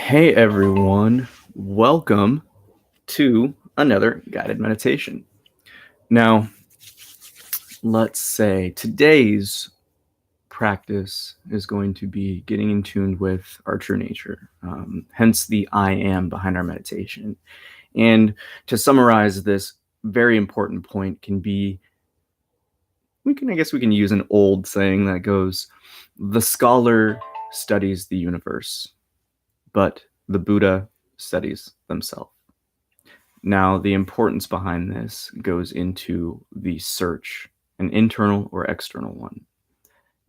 Hey everyone, welcome to another guided meditation. Now, let's say today's practice is going to be getting in tune with our true nature, hence the I am behind our meditation. And to summarize this very important point, I guess we can use an old saying that goes, the scholar studies the universe, but the Buddha studies themselves. Now, the importance behind this goes into the search, an internal or external one.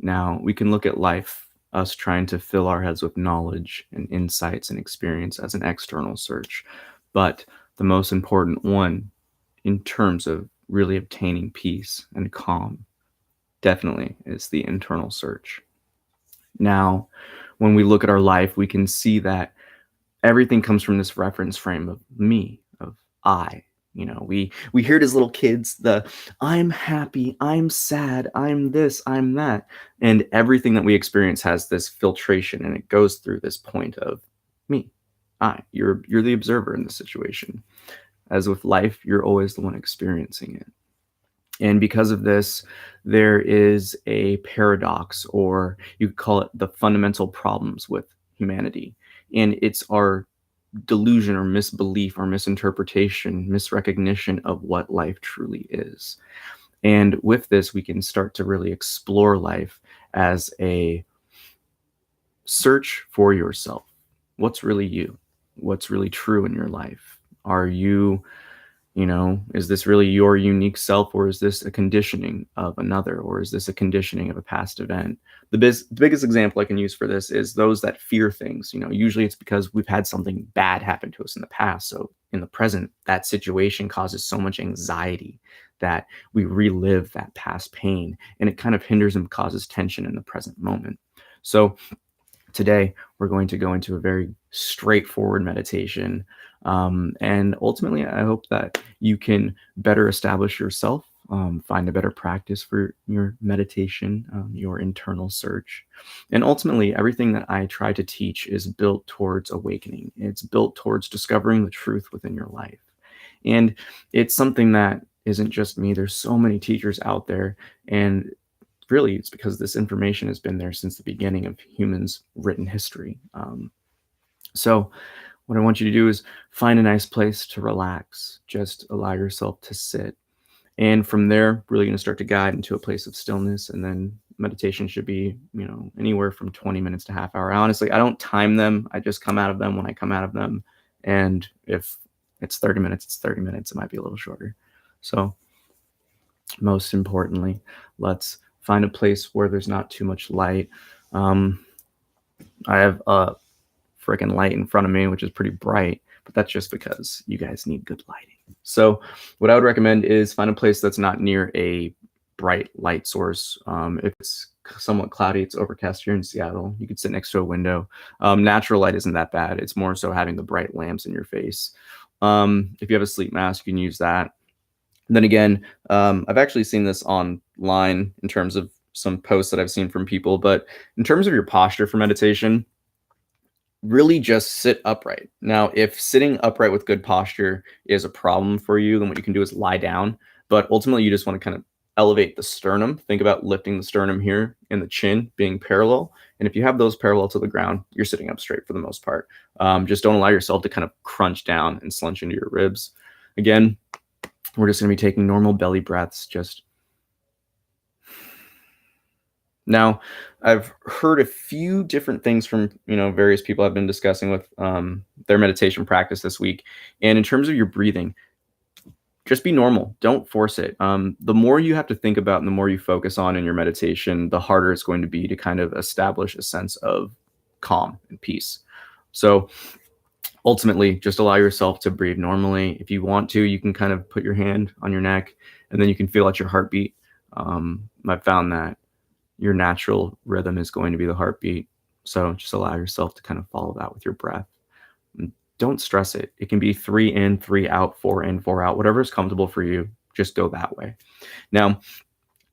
Now, we can look at life, us trying to fill our heads with knowledge and insights and experience as an external search. But the most important one, in terms of really obtaining peace and calm, definitely is the internal search. Now, when we look at our life, we can see that everything comes from this reference frame of me, of I. We hear it as little kids, the I'm happy, I'm sad, I'm this, I'm that. And everything that we experience has this filtration, and it goes through this point of me, I. You're the observer in the situation. As with life, you're always the one experiencing it. And because of this, there is a paradox, or you could call it the fundamental problems with humanity. And it's our delusion or misbelief or misinterpretation, misrecognition of what life truly is. And with this, we can start to really explore life as a search for yourself. What's really you? What's really true in your life? Are you, is this really your unique self, or is this a conditioning of another, or is this a conditioning of a past event? The biggest example I can use for this is those that fear things. Usually it's because we've had something bad happen to us in the past. So in the present, that situation causes so much anxiety that we relive that past pain, and it kind of hinders and causes tension in the present moment. So today, we're going to go into a very straightforward meditation. And ultimately, I hope that you can better establish yourself, find a better practice for your meditation, your internal search. And ultimately, everything that I try to teach is built towards awakening. It's built towards discovering the truth within your life. And it's something that isn't just me. There's so many teachers out there, and really it's because this information has been there since the beginning of humans' written history. So what I want you to do is find a nice place to relax. Just allow yourself to sit. And from there, really going to start to guide into a place of stillness. And then meditation should be, anywhere from 20 minutes to half hour. Honestly, I don't time them. I just come out of them when I come out of them. And if it's 30 minutes, it's 30 minutes. It might be a little shorter. So most importantly, let's find a place where there's not too much light. I have a freaking light in front of me, which is pretty bright, but that's just because you guys need good lighting. So what I would recommend is find a place that's not near a bright light source. If it's somewhat cloudy, it's overcast here in Seattle, you could sit next to a window. Natural light isn't that bad. It's more so having the bright lamps in your face. If you have a sleep mask, you can use that. Then again, I've actually seen this online in terms of some posts that I've seen from people, but in terms of your posture for meditation, really just sit upright. Now, if sitting upright with good posture is a problem for you, then what you can do is lie down. But ultimately, you just want to kind of elevate the sternum. Think about lifting the sternum here and the chin being parallel. And if you have those parallel to the ground, you're sitting up straight for the most part. Just don't allow yourself to kind of crunch down and slunch into your ribs. Again, we're just going to be taking normal belly breaths. Now, I've heard a few different things from, various people I've been discussing with their meditation practice this week. And in terms of your breathing, just be normal. Don't force it. The more you have to think about and the more you focus on in your meditation, the harder it's going to be to kind of establish a sense of calm and peace. So ultimately, just allow yourself to breathe normally. If you want to, you can kind of put your hand on your neck, and then you can feel out your heartbeat. I've found that your natural rhythm is going to be the heartbeat. So just allow yourself to kind of follow that with your breath. And don't stress it. It can be 3 in, 3 out, 4 in, 4 out, whatever is comfortable for you. Just go that way. Now,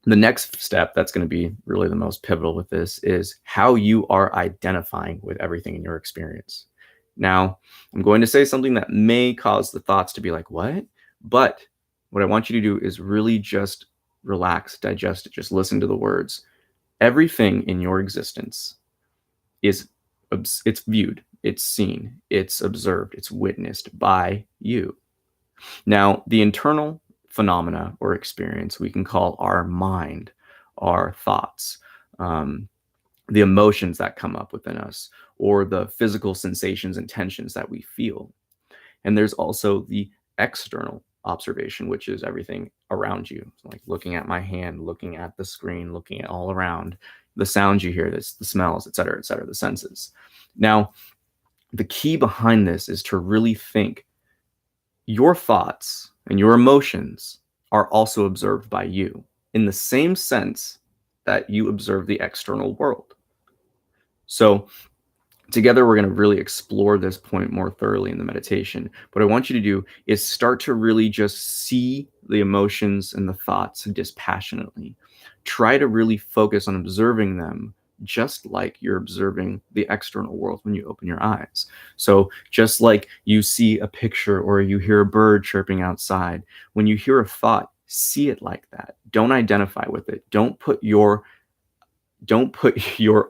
the next step that's going to be really the most pivotal with this is how you are identifying with everything in your experience. Now, I'm going to say something that may cause the thoughts to be like, what? But what I want you to do is really just relax, digest it, just listen to the words. Everything in your existence is it's viewed, it's seen, it's observed, it's witnessed by you. Now, the internal phenomena or experience we can call our mind, our thoughts, the emotions that come up within us, or the physical sensations and tensions that we feel. And there's also the external observation, which is everything around you, like looking at my hand, looking at the screen, looking at all around, the sounds you hear, the smells, et cetera, the senses. Now, the key behind this is to really think your thoughts and your emotions are also observed by you in the same sense that you observe the external world. So together, we're going to really explore this point more thoroughly in the meditation. What I want you to do is start to really just see the emotions and the thoughts dispassionately. Try to really focus on observing them just like you're observing the external world when you open your eyes. So just like you see a picture or you hear a bird chirping outside, when you hear a thought, see it like that. Don't identify with it. Don't put your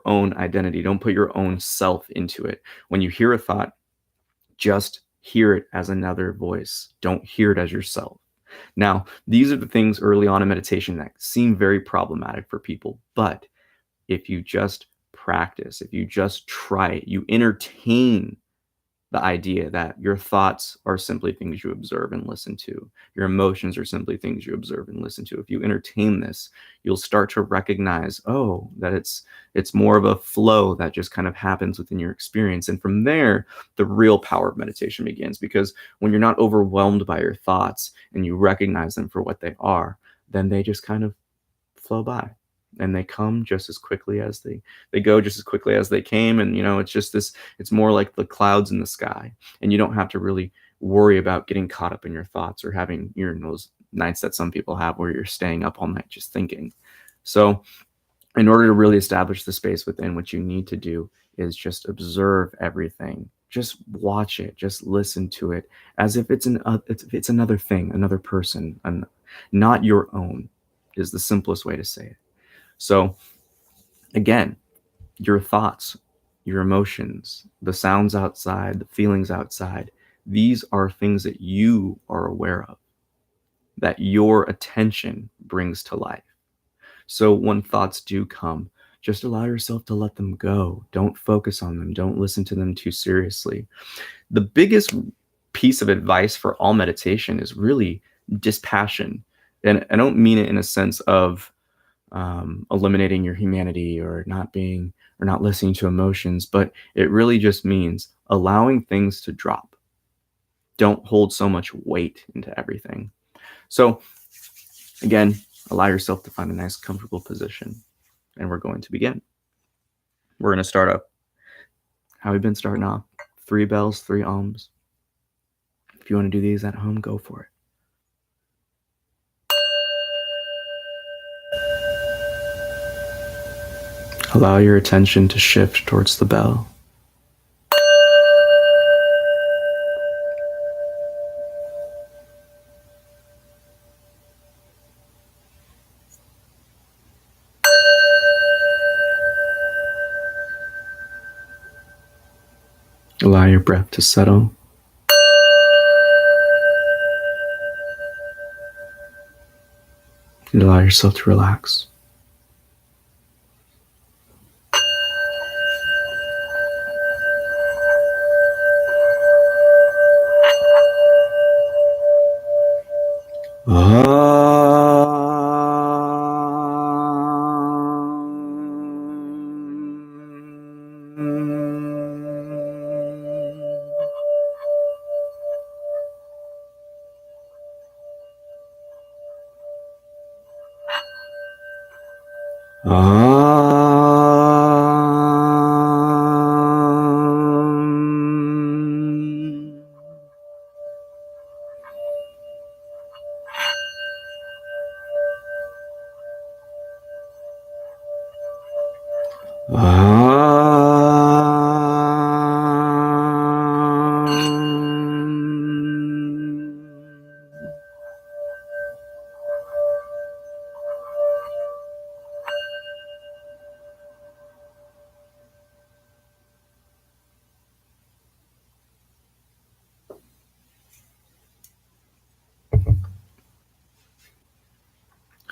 own identity, don't put your own self into it. When you hear a thought, just hear it as another voice. Don't hear it as yourself. Now, these are the things early on in meditation that seem very problematic for people. But if you just practice, if you just try it, you entertain the idea that your thoughts are simply things you observe and listen to. Your emotions are simply things you observe and listen to. If you entertain this, you'll start to recognize, oh, that it's more of a flow that just kind of happens within your experience. And from there, the real power of meditation begins, because when you're not overwhelmed by your thoughts and you recognize them for what they are, then they just kind of flow by. And they come just as quickly as they go, just as quickly as they came. And it's just this, it's more like the clouds in the sky, and you don't have to really worry about getting caught up in your thoughts or having those nights that some people have where you're staying up all night just thinking. So in order to really establish the space within, what you need to do is just observe everything. Just watch it, just listen to it as if it's it's another thing, another person, and not your own, is the simplest way to say it. So again, your thoughts, your emotions, the sounds outside, the feelings outside, these are things that you are aware of, that your attention brings to life. So when thoughts do come, just allow yourself to let them go. Don't focus on them. Don't listen to them too seriously. The biggest piece of advice for all meditation is really dispassion. And I don't mean it in a sense of eliminating your humanity or not listening to emotions, but it really just means allowing things to drop. Don't hold so much weight into everything. So again, allow yourself to find a nice, comfortable position, and we're going to begin. We're going to start up how we've been starting off. 3 bells, 3 ohms. If you want to do these at home, go for it. Allow your attention to shift towards the bell. Allow your breath to settle. And allow yourself to relax.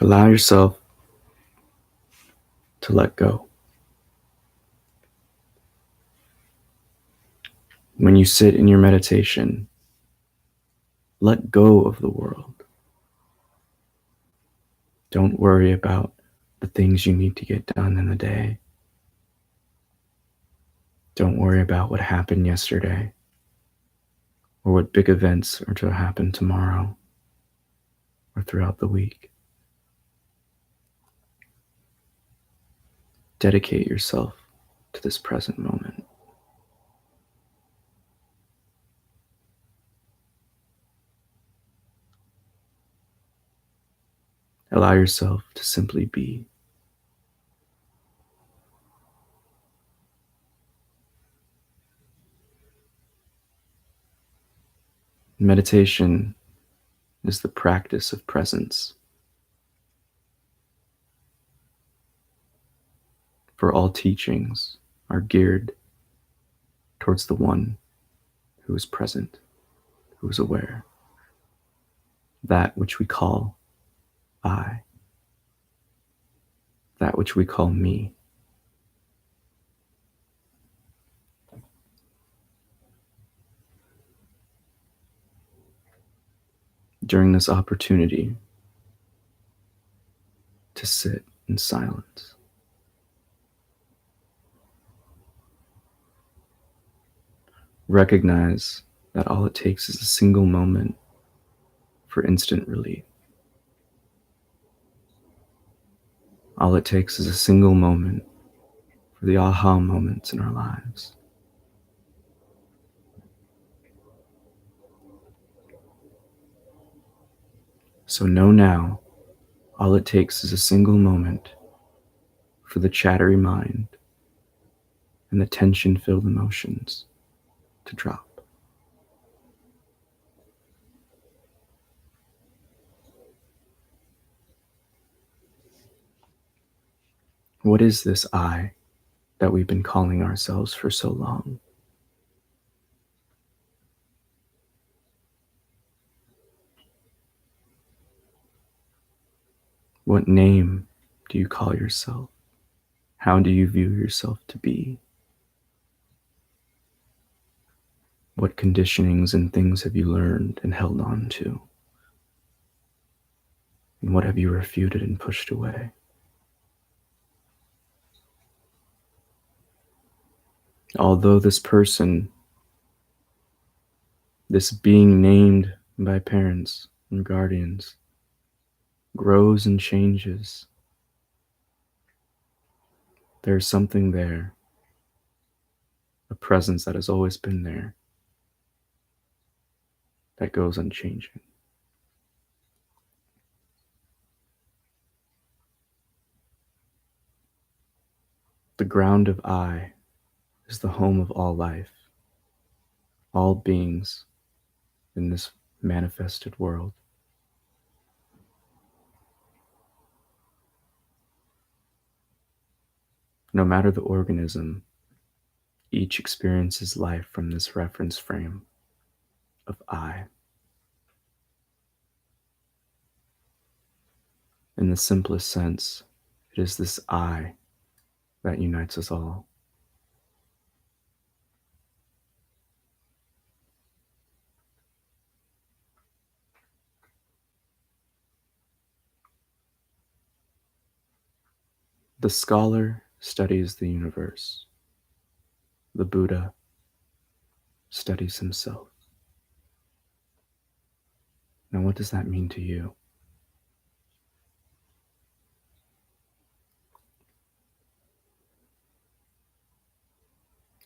Allow yourself to let go. When you sit in your meditation, let go of the world. Don't worry about the things you need to get done in the day. Don't worry about what happened yesterday or what big events are to happen tomorrow or throughout the week. Dedicate yourself to this present moment. Allow yourself to simply be. Meditation is the practice of presence. For all teachings are geared towards the one who is present, who is aware, that which we call I, that which we call me. During this opportunity to sit in silence, recognize that all it takes is a single moment for instant relief. All it takes is a single moment for the aha moments in our lives. So know now, all it takes is a single moment for the chattery mind and the tension-filled emotions to drop. What is this I that we've been calling ourselves for so long? What name do you call yourself? How do you view yourself to be? What conditionings and things have you learned and held on to? And what have you refuted and pushed away? Although this person, this being named by parents and guardians, grows and changes, there's something there, a presence that has always been there, that goes unchanging. The ground of I is the home of all life, all beings in this manifested world. No matter the organism, each experiences life from this reference frame of I. In the simplest sense, it is this I that unites us all. The scholar studies the universe. The Buddha studies himself. Now, what does that mean to you?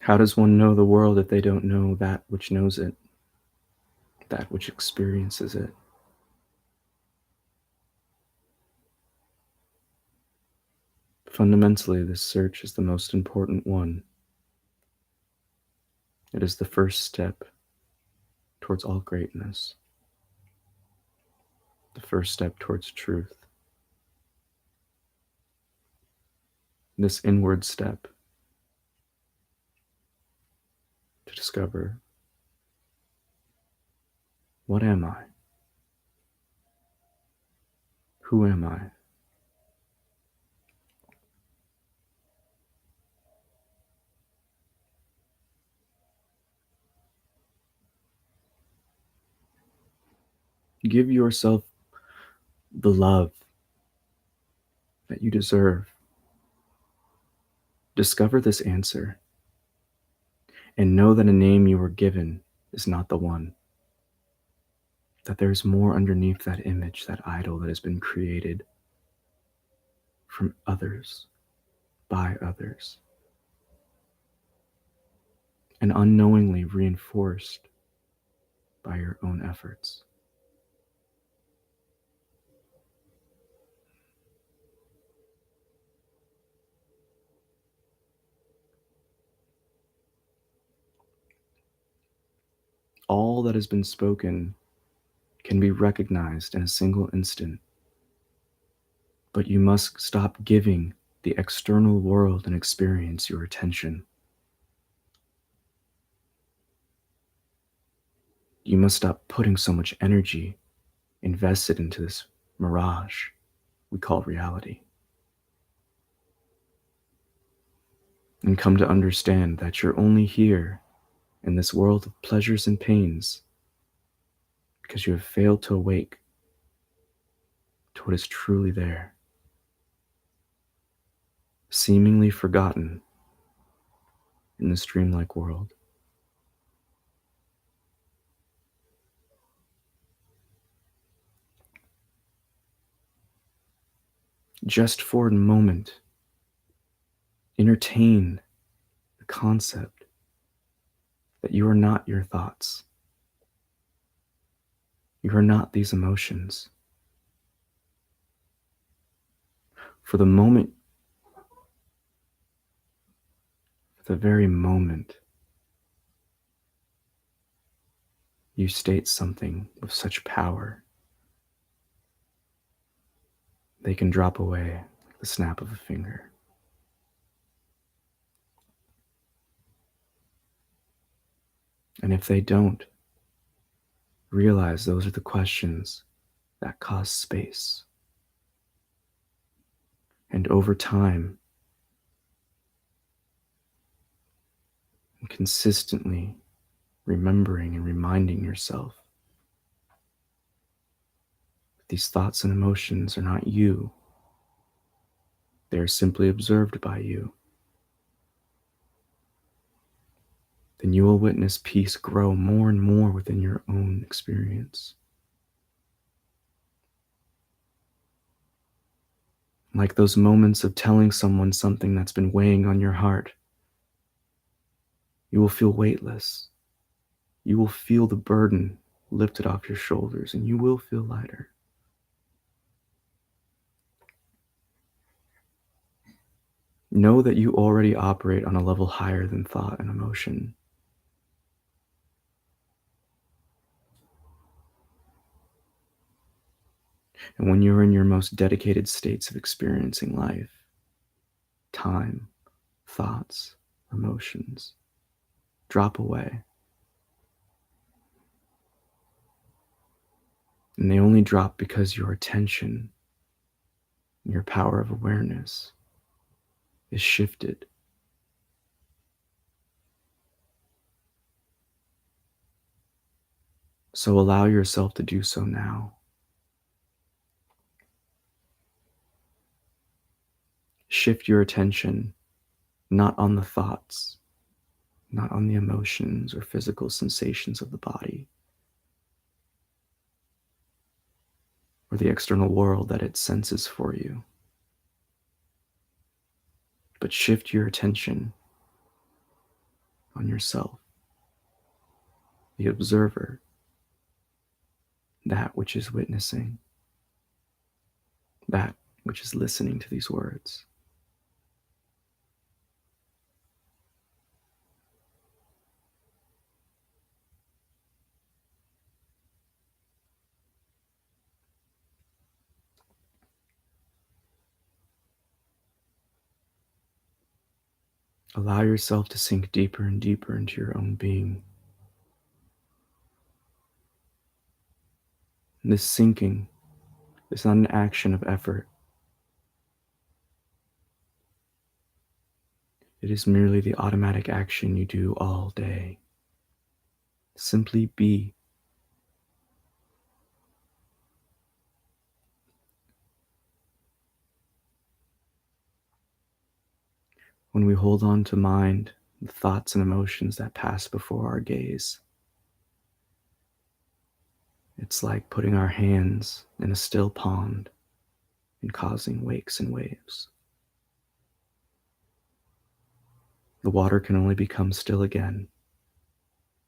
How does one know the world if they don't know that which knows it, that which experiences it? Fundamentally, this search is the most important one. It is the first step towards all greatness, the first step towards truth. This inward step to discover, what am I? Who am I? Give yourself the love that you deserve. Discover this answer and know that a name you were given is not the one. That there's more underneath that image, that idol that has been created from others, by others, and unknowingly reinforced by your own efforts. All that has been spoken can be recognized in a single instant, but you must stop giving the external world and experience your attention. You must stop putting so much energy invested into this mirage we call reality, and come to understand that you're only here in this world of pleasures and pains because you have failed to awake to what is truly there, seemingly forgotten in this dreamlike world. Just for a moment, entertain the concept that you are not your thoughts. You are not these emotions. For the moment, for the very moment you state something with such power, they can drop away like the snap of a finger. And if they don't, realize those are the questions that cause space. And over time, and consistently remembering and reminding yourself that these thoughts and emotions are not you, they are simply observed by you, then you will witness peace grow more and more within your own experience. Like those moments of telling someone something that's been weighing on your heart, you will feel weightless. You will feel the burden lifted off your shoulders, and you will feel lighter. Know that you already operate on a level higher than thought and emotion. And when you're in your most dedicated states of experiencing life, time, thoughts, emotions drop away. And they only drop because your attention, your power of awareness is shifted. So allow yourself to do so now. Shift your attention not on the thoughts, not on the emotions or physical sensations of the body, or the external world that it senses for you, but shift your attention on yourself, the observer, that which is witnessing, that which is listening to these words. Allow yourself to sink deeper and deeper into your own being. This sinking is not an action of effort. It is merely the automatic action you do all day. Simply be. When we hold on to mind, the thoughts and emotions that pass before our gaze, it's like putting our hands in a still pond and causing wakes and waves. The water can only become still again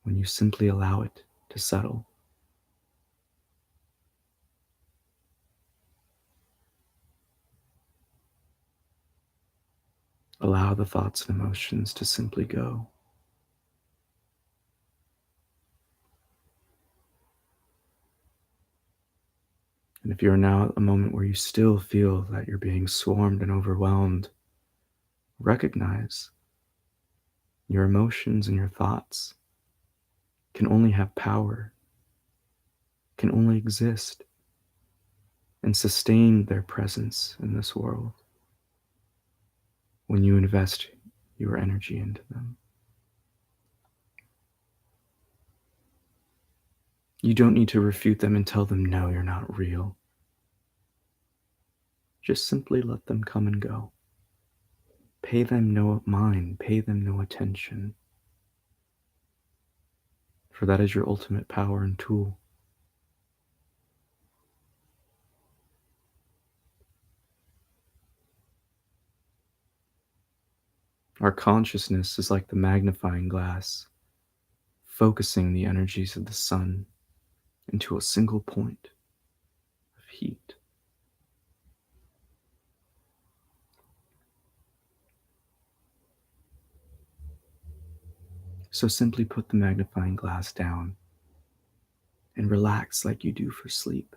when you simply allow it to settle. Allow the thoughts and emotions to simply go. And if you're now at a moment where you still feel that you're being swarmed and overwhelmed, recognize your emotions and your thoughts can only have power, can only exist and sustain their presence in this world when you invest your energy into them. You don't need to refute them and tell them, no, you're not real. Just simply let them come and go. Pay them no mind, pay them no attention, for that is your ultimate power and tool. Our consciousness is like the magnifying glass, focusing the energies of the sun into a single point of heat. So simply put the magnifying glass down and relax like you do for sleep.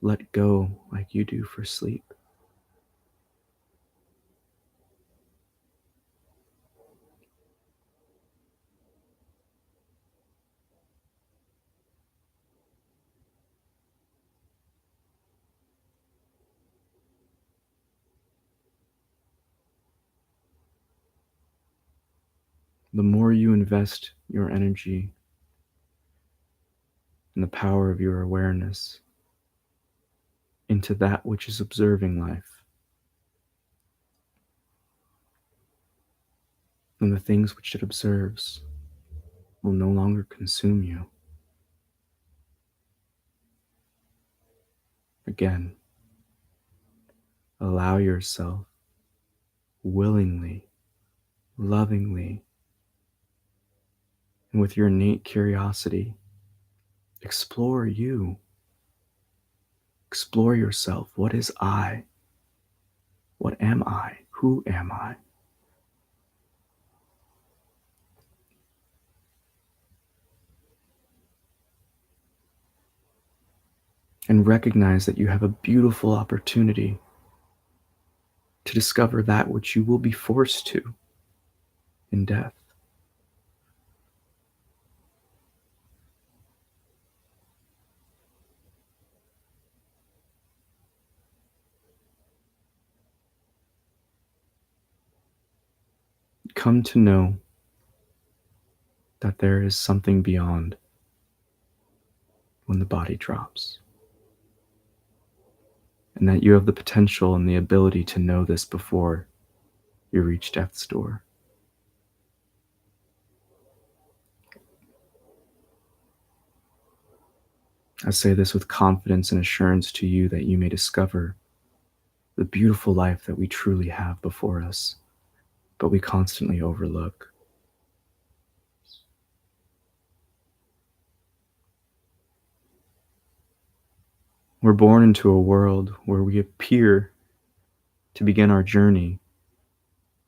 Let go like you do for sleep. The more you invest your energy and the power of your awareness into that which is observing life, then the things which it observes will no longer consume you. Again, allow yourself willingly, lovingly, and with your innate curiosity, explore you. Explore yourself. What is I? What am I? Who am I? And recognize that you have a beautiful opportunity to discover that which you will be forced to in death. Come to know that there is something beyond when the body drops, and that you have the potential and the ability to know this before you reach death's door. I say this with confidence and assurance to you that you may discover the beautiful life that we truly have before us, but we constantly overlook. We're born into a world where we appear to begin our journey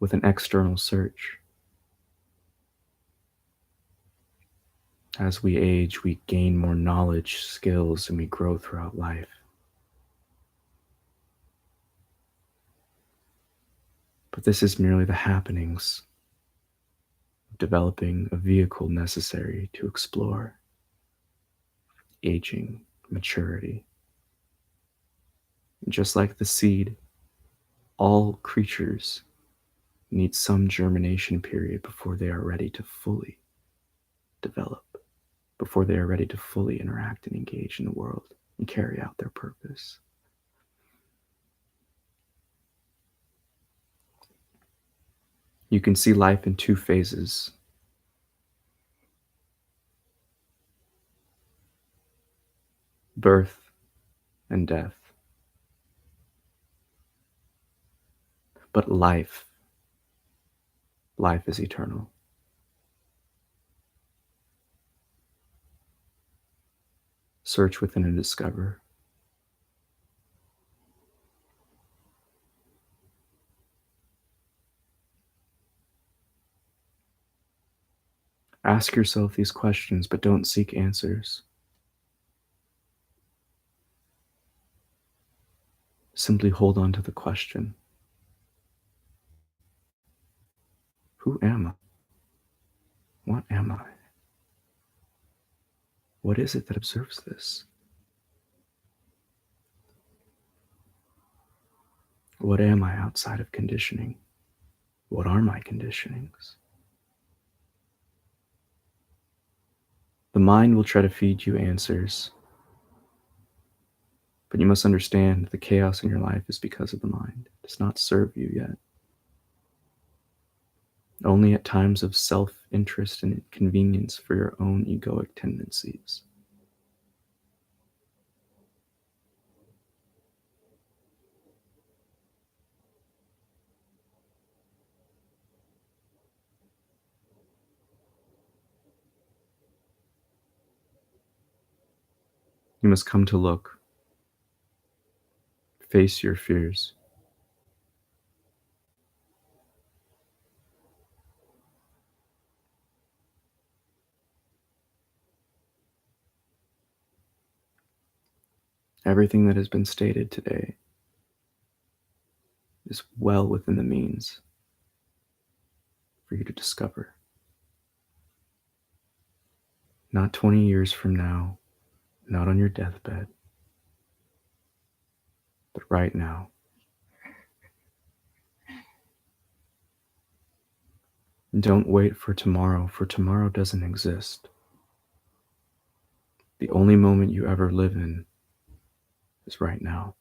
with an external search. As we age, we gain more knowledge, skills, and we grow throughout life. But this is merely the happenings of developing a vehicle necessary to explore aging, maturity. And just like the seed, all creatures need some germination period before they are ready to fully develop, before they are ready to fully interact and engage in the world and carry out their purpose. You can see life in two phases: birth and death. But life is eternal. Search within and discover. Ask yourself these questions, but don't seek answers. Simply hold on to the question: who am I? What am I? What is it that observes this? What am I outside of conditioning? What are my conditionings? The mind will try to feed you answers, but you must understand the chaos in your life is because of the mind. It does not serve you yet. Only at times of self-interest and inconvenience for your own egoic tendencies. You must come to look, face your fears. Everything that has been stated today is well within the means for you to discover. Not 20 years from now, not on your deathbed, but right now. Don't wait for tomorrow doesn't exist. The only moment you ever live in is right now.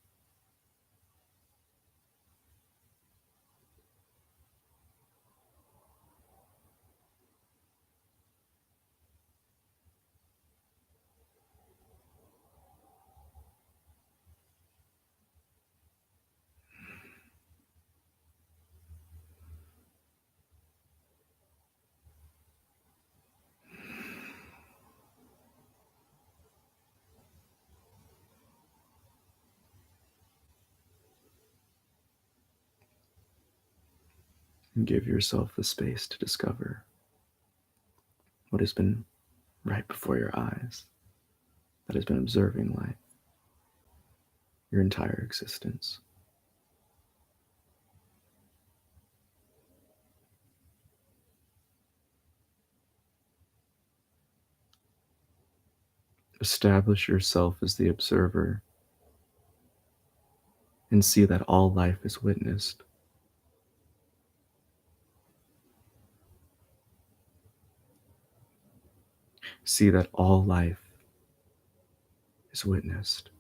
And give yourself the space to discover what has been right before your eyes, that has been observing life, your entire existence. Establish yourself as the observer and see that all life is witnessed. See that all life is witnessed.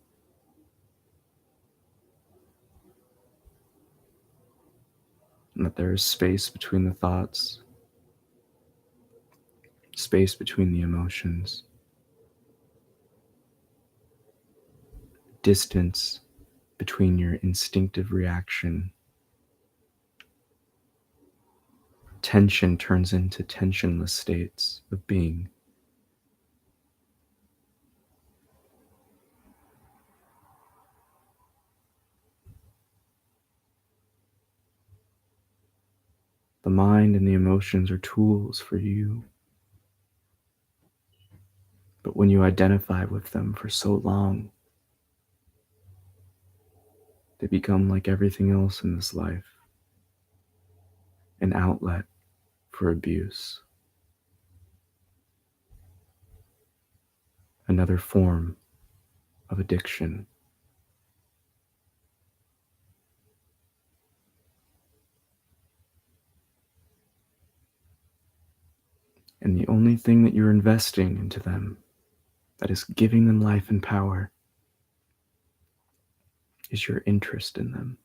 And that there is space between the thoughts, space between the emotions, distance between your instinctive reaction. Tension turns into tensionless states of being. The mind and the emotions are tools for you. But when you identify with them for so long, they become like everything else in this life, an outlet for abuse, another form of addiction. And the only thing that you're investing into them, that is giving them life and power, is your interest in them.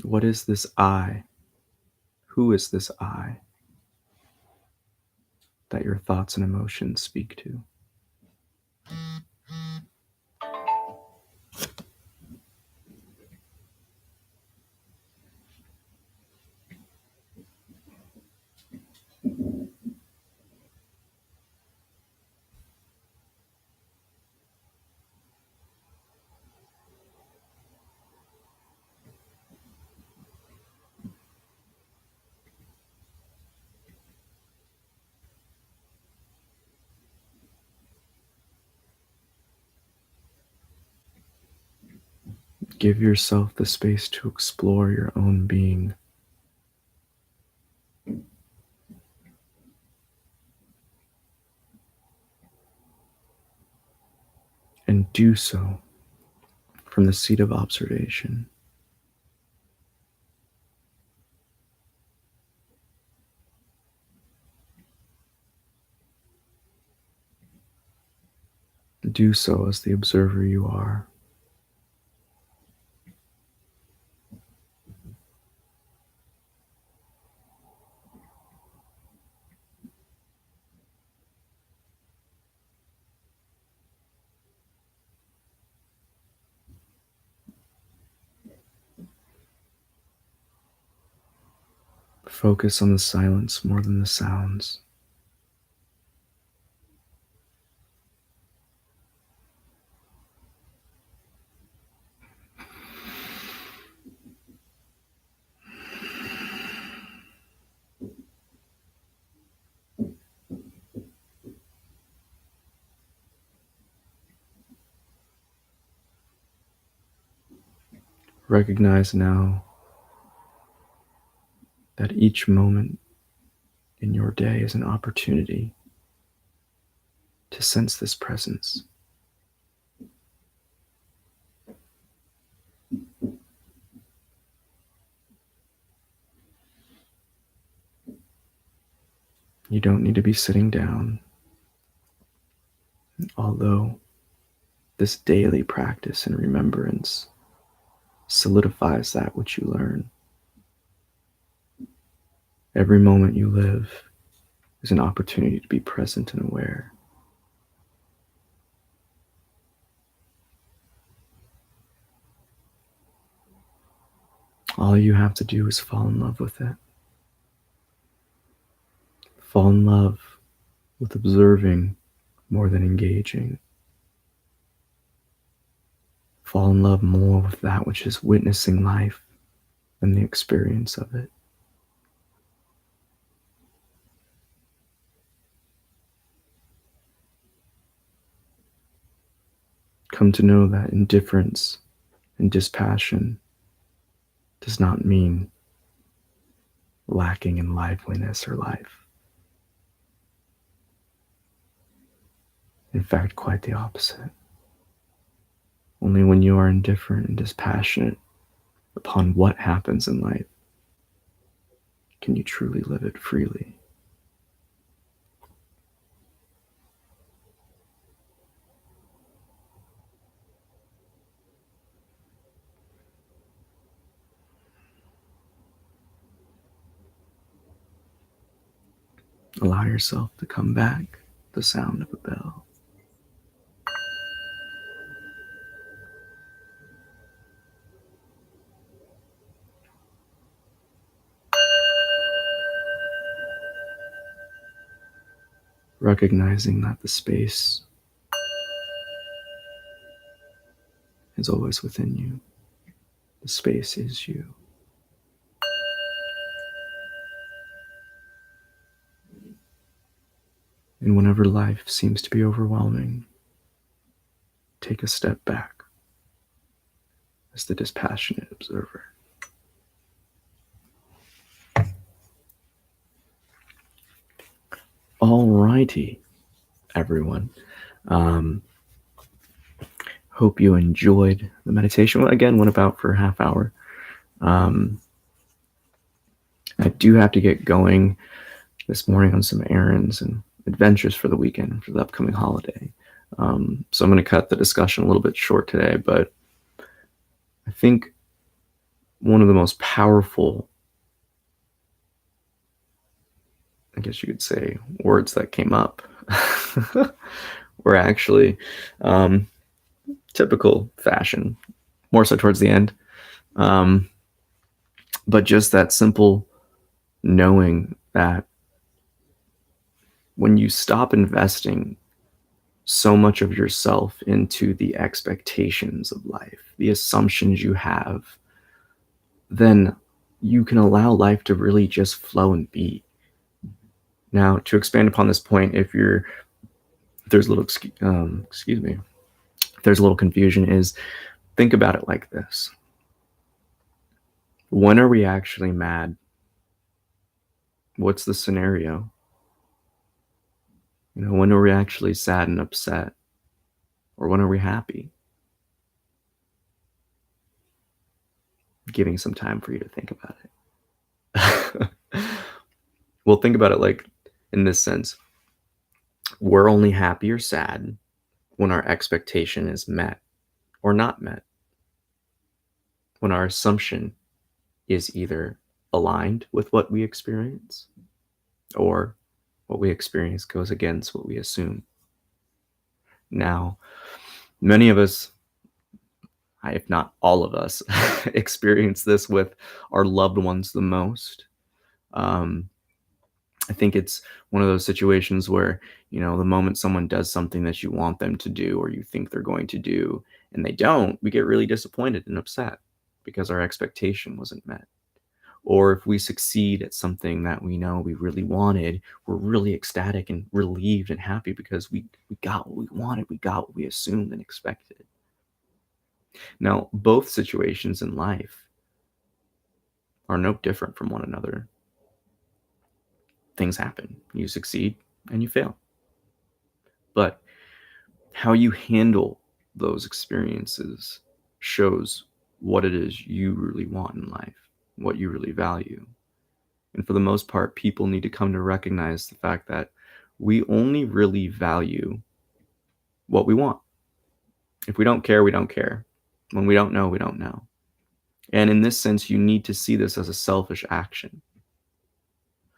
What is this I? Who is this I that your thoughts and emotions speak to? Give yourself the space to explore your own being. And do so from the seat of observation. Do so as the observer you are. Focus on the silence more than the sounds. Recognize now that each moment in your day is an opportunity to sense this presence. You don't need to be sitting down, although this daily practice and remembrance solidifies that which you learn. Every moment you live is an opportunity to be present and aware. All you have to do is fall in love with it. Fall in love with observing more than engaging. Fall in love more with that which is witnessing life than the experience of it. Come to know that indifference and dispassion does not mean lacking in liveliness or life. In fact, quite the opposite. Only when you are indifferent and dispassionate upon what happens in life can you truly live it freely. Allow yourself to come back, the sound of a bell. Recognizing that the space is always within you. The space is you. And whenever life seems to be overwhelming, take a step back as the dispassionate observer. Alrighty, everyone. Hope you enjoyed the meditation. Again, went about for a half hour. I do have to get going this morning on some errands and adventures for the weekend, for the upcoming holiday. So I'm going to cut the discussion a little bit short today, but I think one of the most powerful, I guess you could say, words that came up were actually um, typical fashion, more so towards the end. Um, but just that simple knowing that when you stop investing so much of yourself into the expectations of life, the assumptions you have, then you can allow life to really just flow and be. Now, to expand upon this point, if there's a little excuse me, if there's a little confusion, is think about it like this: when are we actually mad? What's the scenario? When are we actually sad and upset, or when are we happy? Giving some time for you to think about it. Well, think about it like in this sense: we're only happy or sad when our expectation is met or not met, when our assumption is either aligned with what we experience, or what we experience goes against what we assume. Now, many of us, if not all of us, experience this with our loved ones the most. Um, I think it's one of those situations where, the moment someone does something that you want them to do or you think they're going to do and they don't, we get really disappointed and upset because our expectation wasn't met. Or if we succeed at something that we know we really wanted, we're really ecstatic and relieved and happy because we got what we wanted, we got what we assumed and expected. Now, both situations in life are no different from one another. Things happen. You succeed and you fail. But how you handle those experiences shows what it is you really want in life, what you really value. And for the most part, people need to come to recognize the fact that we only really value what we want. If we don't care, we don't care. When we don't know, we don't know. And in this sense, you need to see this as a selfish action.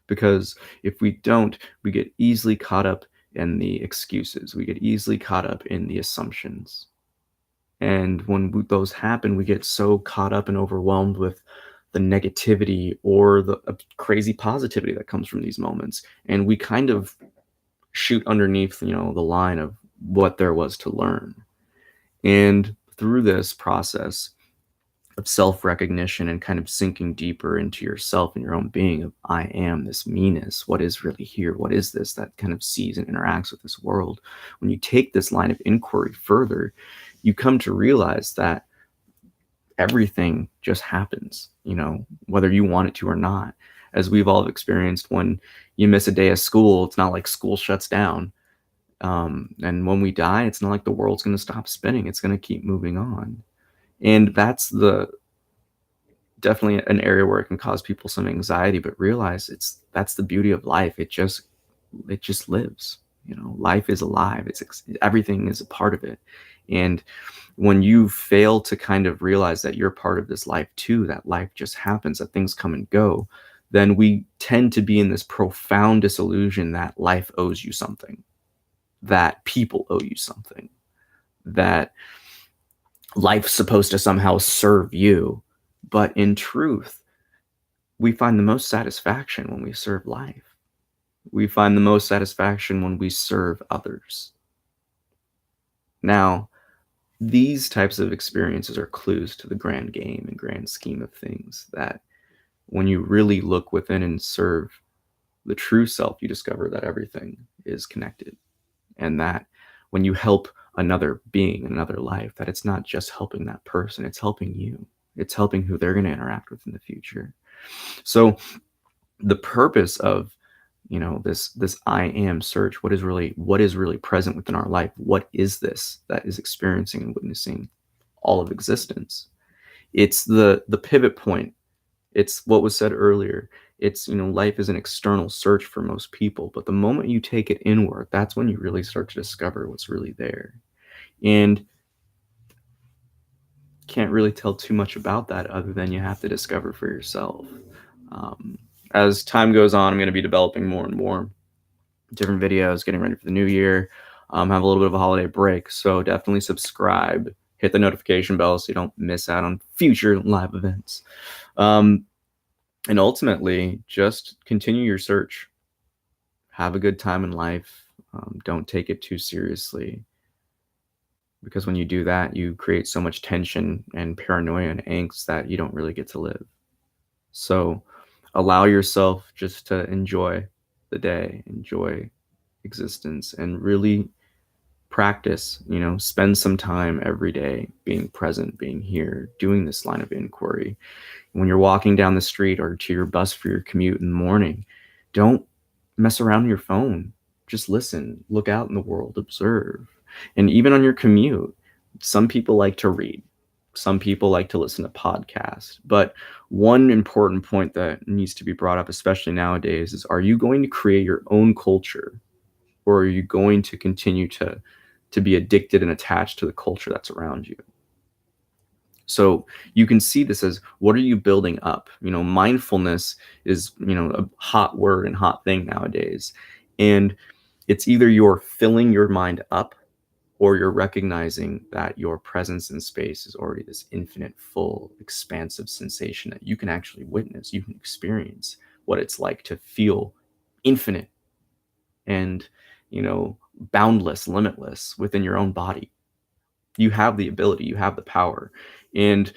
Because if we don't, we get easily caught up in the excuses. We get easily caught up in the assumptions. And when those happen, we get so caught up and overwhelmed with the negativity or the crazy positivity that comes from these moments. And we kind of shoot underneath, the line of what there was to learn. And through this process of self-recognition and kind of sinking deeper into yourself and your own being of, I am this meanness, what is really here, what is this that kind of sees and interacts with this world, when you take this line of inquiry further, you come to realize that everything just happens, whether you want it to or not. As we've all experienced, when you miss a day of school, it's not like school shuts down. And when we die, it's not like the world's going to stop spinning. It's going to keep moving on. And that's definitely an area where it can cause people some anxiety, but realize that's the beauty of life. It just lives. Life is alive. Everything is a part of it. And when you fail to kind of realize that you're part of this life too, that life just happens, that things come and go, then we tend to be in this profound disillusion that life owes you something, that people owe you something, that life's supposed to somehow serve you. But in truth, we find the most satisfaction when we serve life. We find the most satisfaction when we serve others. Now, these types of experiences are clues to the grand game and grand scheme of things, that when you really look within and serve the true self, you discover that everything is connected. And that when you help another being, another life, that it's not just helping that person, it's helping you. It's helping who they're going to interact with in the future. So the purpose of this I am search, what is really present within our life, what is this that is experiencing and witnessing all of existence? It's the pivot point. It's what was said earlier. It's, life is an external search for most people, but the moment you take it inward, that's when you really start to discover what's really there. And can't really tell too much about that other than you have to discover for yourself. Um, as time goes on, I'm going to be developing more and more different videos, getting ready for the new year. Have a little bit of a holiday break, so definitely subscribe, hit the notification bell so you don't miss out on future live events. And ultimately, just continue your search. Have a good time in life. Don't take it too seriously, because when you do that, you create so much tension and paranoia and angst that you don't really get to live. So allow yourself just to enjoy the day, enjoy existence, and really practice, spend some time every day being present, being here, doing this line of inquiry. When you're walking down the street or to your bus for your commute in the morning, don't mess around on your phone. Just listen, look out in the world, observe. And even on your commute, some people like to read. Some people like to listen to podcasts. But one important point that needs to be brought up, especially nowadays, is, are you going to create your own culture, or are you going to continue to be addicted and attached to the culture that's around you? So you can see this as, what are you building up? Mindfulness is, a hot word and hot thing nowadays. And it's either you're filling your mind up, or you're recognizing that your presence in space is already this infinite, full, expansive sensation that you can actually witness. You can experience what it's like to feel infinite and, boundless, limitless within your own body. You have the ability, you have the power. And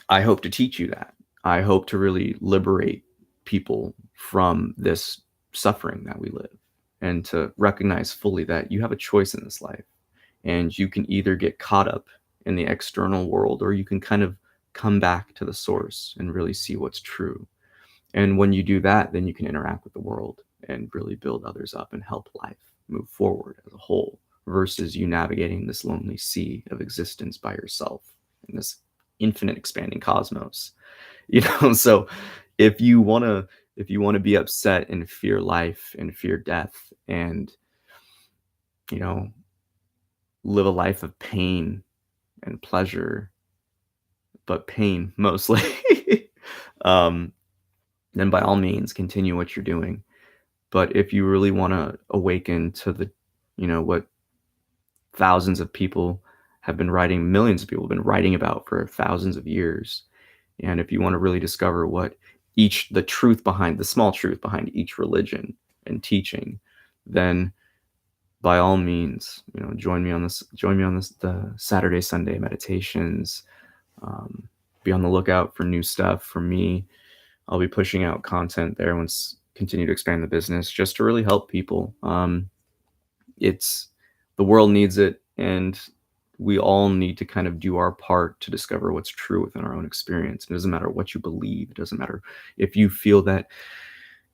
I hope to teach you that. I hope to really liberate people from this suffering that we live, and to recognize fully that you have a choice in this life, and you can either get caught up in the external world, or you can kind of come back to the source and really see what's true. And when you do that, then you can interact with the world and really build others up and help life move forward as a whole, versus you navigating this lonely sea of existence by yourself in this infinite expanding cosmos. So if you want to be upset and fear life and fear death, and live a life of pain and pleasure, but pain mostly, then by all means continue what you're doing. But if you really want to awaken to the, what thousands of people have been writing, millions of people have been writing about for thousands of years, and if you want to really discover what the truth behind, the small truth behind each religion and teaching, then by all means, join me on this, the Saturday, Sunday meditations. Be on the lookout for new stuff from me. I'll be pushing out content there once continue to expand the business, just to really help people. The world needs it, and we all need to kind of do our part to discover what's true within our own experience. It doesn't matter what you believe. It doesn't matter if you feel that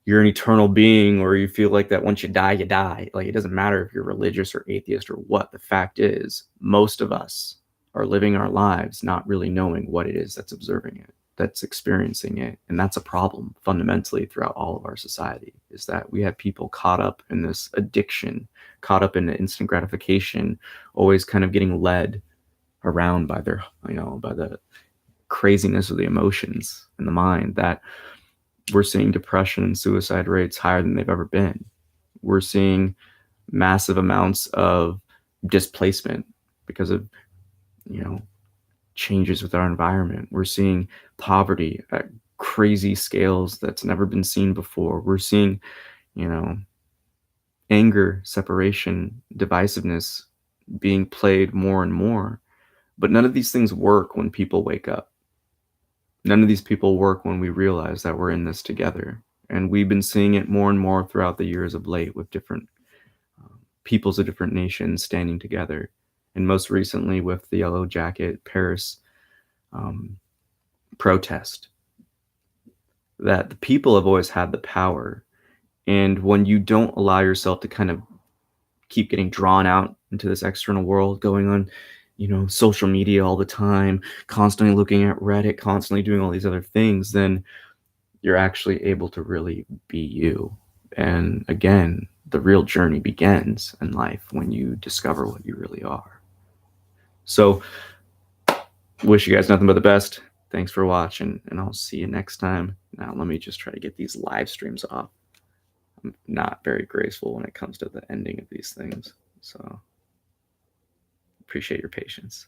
you're an eternal being, or you feel like that once you die, you die. Like, it doesn't matter if you're religious or atheist or what. The fact is, most of us are living our lives not really knowing what it is that's observing it, that's experiencing it. And that's a problem fundamentally throughout all of our society, is that we have people caught up in this addiction, caught up in the instant gratification, always kind of getting led around by their, by the craziness of the emotions in the mind, that we're seeing depression and suicide rates higher than they've ever been. We're seeing massive amounts of displacement because of, changes with our environment. We're seeing poverty at crazy scales that's never been seen before. We're seeing, anger, separation, divisiveness being played more and more. But none of these things work when people wake up. None of these people work when we realize that we're in this together. And we've been seeing it more and more throughout the years of late, with different peoples of different nations standing together. And most recently with the Yellow Jacket Paris protest, that the people have always had the power. And when you don't allow yourself to kind of keep getting drawn out into this external world, going on, social media all the time, constantly looking at Reddit, constantly doing all these other things, then you're actually able to really be you. And again, the real journey begins in life when you discover what you really are. So Wish you guys nothing but the best. Thanks for watching, and I'll see you next time. Now, let me just try to get these live streams off. I'm not very graceful when it comes to the ending of these things, so appreciate your patience.